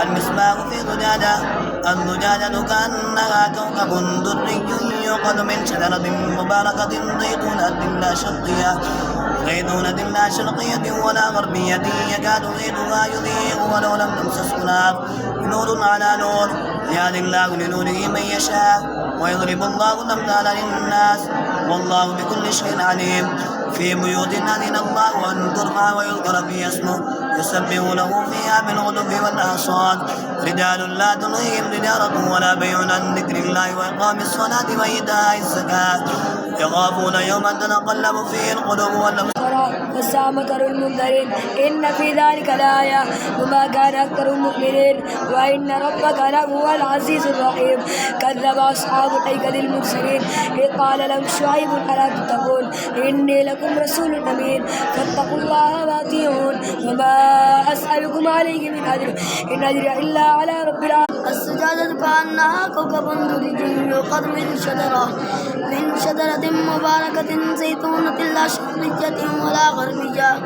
المصباح في زجاجة. الزجاجة كأنها كوكب دري يوقد من شجرة مباركة زيتونة لا شرقية ولا غربية يكاد زيتها يضيء ولو لم تمسسه نار نور على نور يهدي الله لنوره من يشاء ويضرب الله الأمثال للناس والله بكل شيء عليم. في بيوت أذن الله أن ترفع ويذكر فيها اسمه يسبح له فيها بالغدو والآصال رجال لا تلهيهم تجارة ولا بيع عن ذكر الله وإقام الصلاة وإيتاء الزكاة يخافون يوما تتقلب فيه القلوب والأبصار فالسامة المنذرين إن في ذلك لآية وما كان أكثر المؤمنين وإن ربك لهو العزيز الرحيم. كذب أصحاب الأيكة المرسلين إذ قال لهم شعيب ألا تتقون إني لكم رسول أمين فاتقوا الله وأطيعون وما أسألكم عليه من أجر إن أجري إلا على رب العالمين. الزجاجة كأنها كوكب دري يوقد من شجرة مباركة زيتونة لا شرقية ولا غربية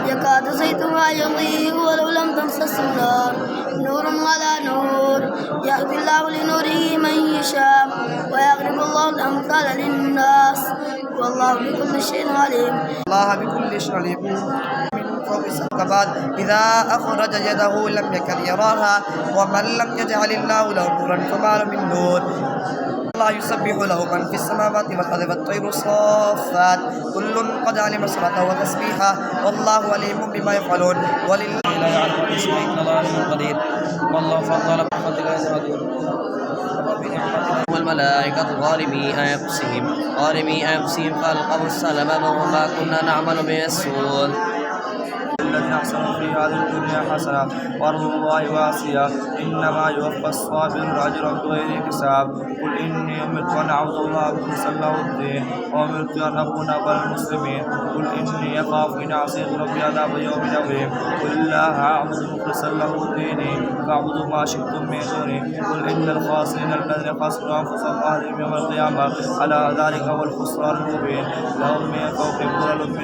يكاد زيتها يضيء ولو لم تمسسه نار نور على نور يهدي الله لنوره من يشاء ويضرب الله الأمثال للناس والله بكل شيء عليم. الله بكل شيء عليم. من فوق السماوات إذا أخرج يده لم يكن يراها ومن لم يجعل الله له نورا فما له من نور. الله يسبح له من في السماوات والأرض والطير صافات كل قد علم صلاته وتسبيحه والله عليم بما يفعلون ولله لا يعلم كل شيء إن الله عليم قدير والله فضل بفضله يزداد والملائكة ظالمي أنفسهم فألقوا السلم وما كنا نعمل من السوء. الذين أحسنوا في هذه الدنيا حسنة وأرض الله واسعة إنما يوفى الصابرون أجرهم بغير حساب. قل إني أمرت أن أعبد الله مخلصا له الدين وأمرت أن أكون أول المسلمين. قل إني أخاف إن عصيت ربي عذاب يوم عظيم. قل الله أعبد مخلصا له ديني فاعبدوا ما شئتم من دوني. قل إن الخاسرين الذين خسروا أنفسهم وأهلهم يوم القيامة على ذلك هو الخسران المبين. لهم من فوقهم ظلل من